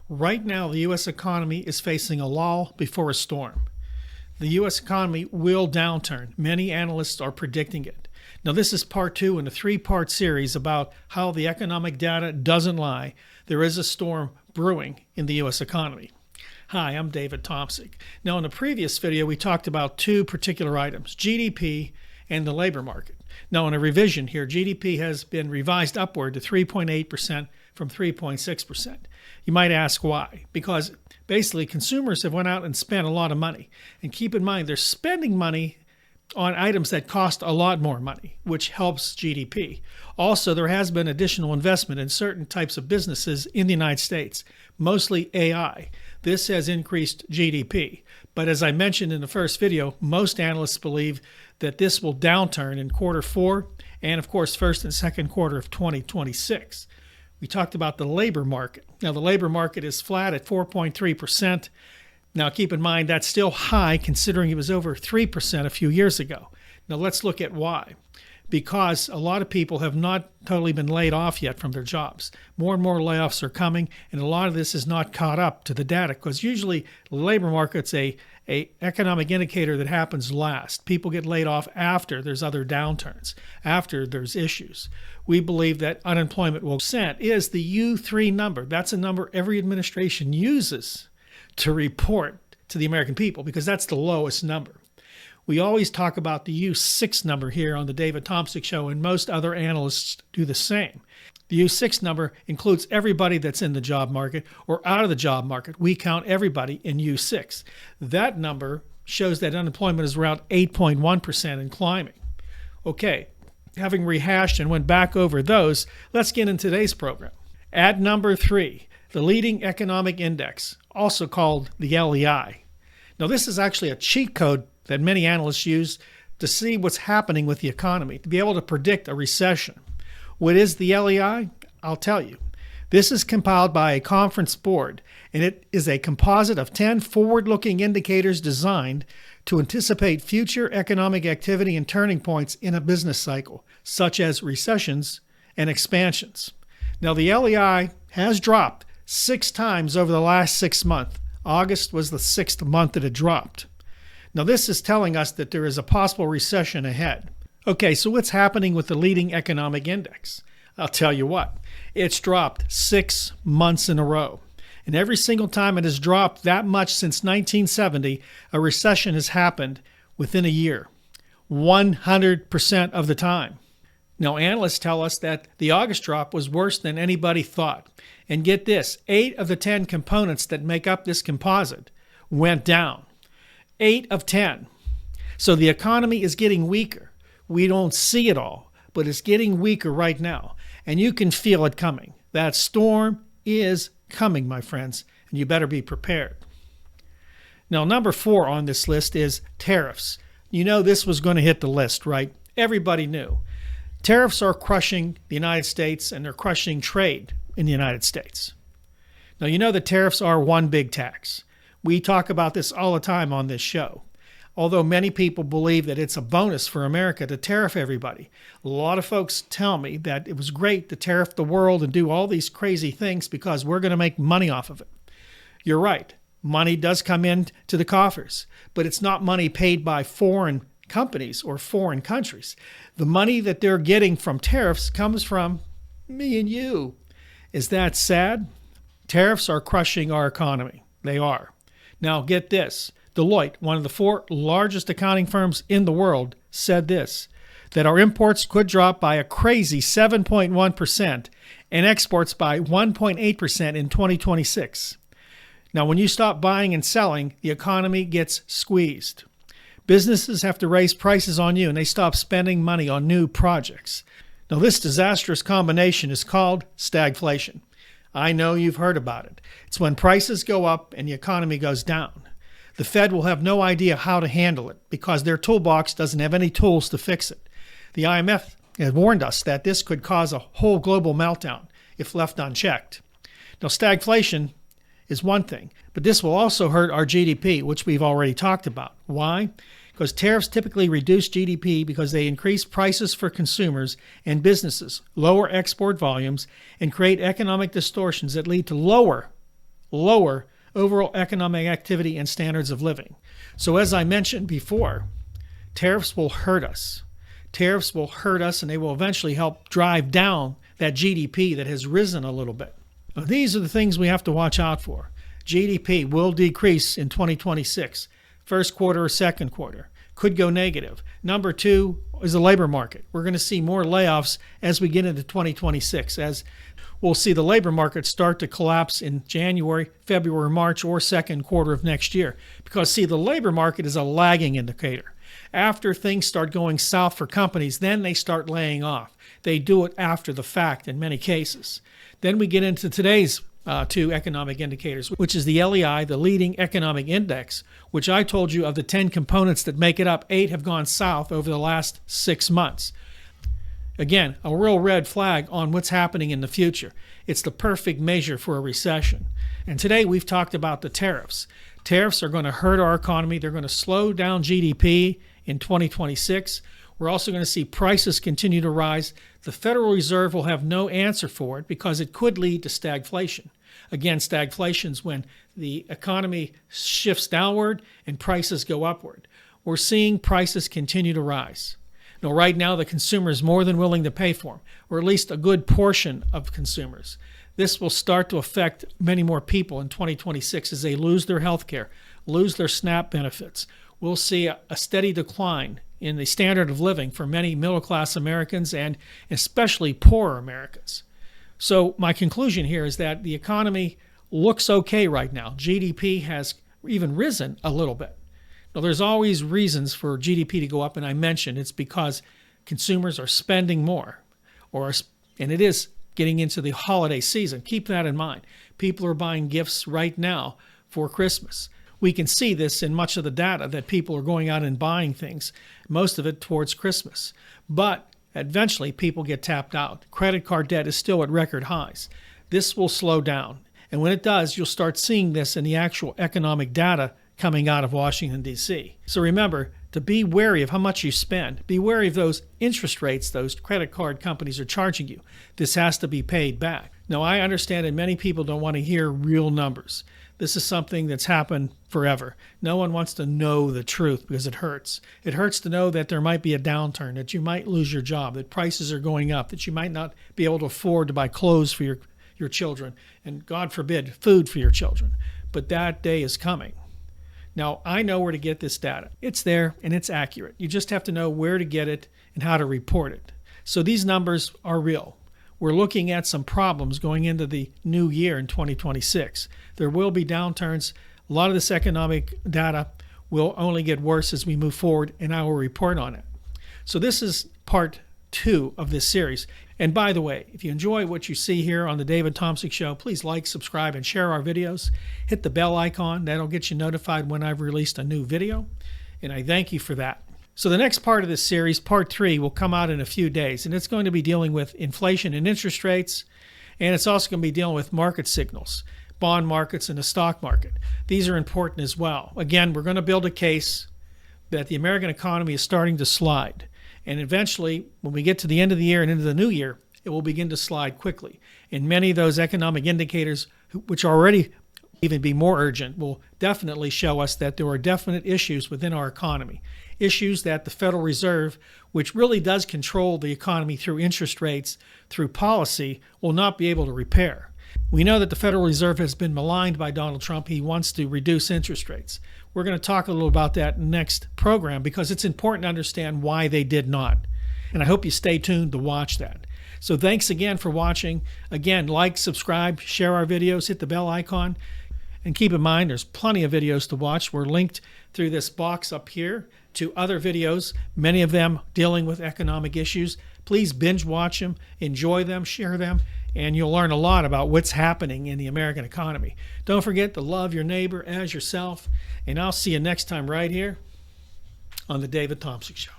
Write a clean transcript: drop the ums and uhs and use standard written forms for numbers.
Right now, the U.S. economy is facing a lull before a storm. The U.S. economy will downturn. Many analysts are predicting it. Now, this is part 2 in a 3-part series about how the economic data doesn't lie. There is a storm brewing in the U.S. economy. Hi, I'm David Tomsic. Now, in the previous video, we talked about 2 particular items, GDP and the labor market. Now, in a revision here, GDP has been revised upward to 3.8% from 3.6%. You might ask why. Because basically consumers have went out and spent a lot of money. And keep in mind, they're spending money on items that cost a lot more money, which helps GDP. Also, there has been additional investment in certain types of businesses in the United States, mostly AI. This has increased GDP. But as I mentioned in the first video, most analysts believe that this will downturn in quarter 4 and, of course, first and second quarter of 2026. We talked about the labor market. Now, the labor market is flat at 4.3%. Now, keep in mind, that's still high considering it was over 3% a few years ago. Now, let's look at why. Because a lot of people have not totally been laid off yet from their jobs. More and more layoffs are coming, and a lot of this is not caught up to the data because usually the labor market's a economic indicator that happens last. People get laid off after there's other downturns, after there's issues. We believe that unemployment is the U3 number. That's a number every administration uses to report to the American people because that's the lowest number. We always talk about the U6 number here on the David Tomsic Show, and most other analysts do the same. The U6 number includes everybody that's in the job market or out of the job market. We count everybody in U6. That number shows that unemployment is around 8.1% and climbing. Okay, having rehashed and went back over those, let's get into today's program. At number 3, the leading economic index, also called the LEI. Now, this is actually a cheat code that many analysts use to see what's happening with the economy, to be able to predict a recession. What is the LEI? I'll tell you. This is compiled by a conference board, and it is a composite of 10 forward-looking indicators designed to anticipate future economic activity and turning points in a business cycle, such as recessions and expansions. Now, the LEI has dropped 6 times over the last 6 months. August was the 6th month that it dropped. Now, this is telling us that there is a possible recession ahead. Okay, so what's happening with the leading economic index? I'll tell you what. It's dropped 6 months in a row. And every single time it has dropped that much since 1970, a recession has happened within a year. 100% of the time. Now, analysts tell us that the August drop was worse than anybody thought. And get this, 8 of the 10 components that make up this composite went down. 8 of 10. So the economy is getting weaker. We don't see it all, but it's getting weaker right now. And you can feel it coming. That storm is coming, my friends, and you better be prepared. Now, number 4 on this list is tariffs. You know this was going to hit the list, right? Everybody knew. Tariffs are crushing the United States, and they're crushing trade in the United States. Now, you know that tariffs are one big tax. We talk about this all the time on this show. Although many people believe that it's a bonus for America to tariff everybody. A lot of folks tell me that it was great to tariff the world and do all these crazy things because we're going to make money off of it. You're right. Money does come in to the coffers, but it's not money paid by foreign companies or foreign countries. The money that they're getting from tariffs comes from me and you. Is that sad? Tariffs are crushing our economy. They are. Now, get this. Deloitte, one of the 4 largest accounting firms in the world, said this, that our imports could drop by a crazy 7.1% and exports by 1.8% in 2026. Now, when you stop buying and selling, the economy gets squeezed. Businesses have to raise prices on you, and they stop spending money on new projects. Now, this disastrous combination is called stagflation. I know you've heard about it. It's when prices go up and the economy goes down. The Fed will have no idea how to handle it because their toolbox doesn't have any tools to fix it. The IMF has warned us that this could cause a whole global meltdown if left unchecked. Now, stagflation is one thing, but this will also hurt our GDP, which we've already talked about. Why? Because tariffs typically reduce GDP because they increase prices for consumers and businesses, lower export volumes, and create economic distortions that lead to lower lower overall economic activity and standards of living. So as I mentioned before, tariffs will hurt us. Tariffs will hurt us, and they will eventually help drive down that GDP that has risen a little bit. Now, these are the things we have to watch out for. GDP will decrease in 2026, first quarter or second quarter. Could go negative. Number two is the labor market. We're going to see more layoffs as we get into 2026, as we'll see the labor market start to collapse in January, February, March, or second quarter of next year. Because, see, the labor market is a lagging indicator. After things start going south for companies, then they start laying off. They do it after the fact in many cases. Then we get into today's two economic indicators, which is the LEI, the leading economic index, which I told you of the 10 components that make it up, 8 have gone south over the last 6 months. Again, a real red flag on what's happening in the future. It's the perfect measure for a recession. And today we've talked about the tariffs. Tariffs are going to hurt our economy. They're going to slow down GDP in 2026. We're also going to see prices continue to rise. The Federal Reserve will have no answer for it because it could lead to stagflation. Again, stagflation is when the economy shifts downward and prices go upward. We're seeing prices continue to rise. Now, right now, the consumer is more than willing to pay for them, or at least a good portion of consumers. This will start to affect many more people in 2026 as they lose their health care, lose their SNAP benefits. We'll see a steady decline in the standard of living for many middle-class Americans and especially poorer Americans. So my conclusion here is that the economy looks okay right now. GDP has even risen a little bit. Now, there's always reasons for GDP to go up, and I mentioned it's because consumers are spending more, and it is getting into the holiday season. Keep that in mind. People are buying gifts right now for Christmas. We can see this in much of the data that people are going out and buying things, most of it towards Christmas. But eventually, people get tapped out. Credit card debt is still at record highs. This will slow down. And when it does, you'll start seeing this in the actual economic data coming out of Washington, D.C. So remember to be wary of how much you spend. Be wary of those interest rates those credit card companies are charging you. This has to be paid back. Now, I understand that many people don't want to hear real numbers. This is something that's happened forever. No one wants to know the truth because it hurts. It hurts to know that there might be a downturn, that you might lose your job, that prices are going up, that you might not be able to afford to buy clothes for your children, and God forbid, food for your children. But that day is coming. Now, I know where to get this data. It's there and it's accurate. You just have to know where to get it and how to report it. So these numbers are real. We're looking at some problems going into the new year in 2026. There will be downturns. A lot of this economic data will only get worse as we move forward, and I will report on it. So this is part 2 of this series. And by the way, if you enjoy what you see here on the David Tomsic Show, please like, subscribe, and share our videos. Hit the bell icon. That'll get you notified when I've released a new video. And I thank you for that. So the next part of this series, part 3, will come out in a few days. And it's going to be dealing with inflation and interest rates. And it's also going to be dealing with market signals, bond markets and the stock market. These are important as well. Again, we're going to build a case that the American economy is starting to slide. And eventually, when we get to the end of the year and into the new year, it will begin to slide quickly. And many of those economic indicators, which are already even be more urgent, will definitely show us that there are definite issues within our economy. Issues that the Federal Reserve, which really does control the economy through interest rates, through policy, will not be able to repair. We know that the Federal Reserve has been maligned by Donald Trump. He wants to reduce interest rates. We're going to talk a little about that in the next program because it's important to understand why they did not. And I hope you stay tuned to watch that. So thanks again for watching. Again, like, subscribe, share our videos, hit the bell icon. And keep in mind, there's plenty of videos to watch. We're linked through this box up here to other videos, many of them dealing with economic issues. Please binge watch them, enjoy them, share them, and you'll learn a lot about what's happening in the American economy. Don't forget to love your neighbor as yourself, and I'll see you next time right here on the David Tomsic Show.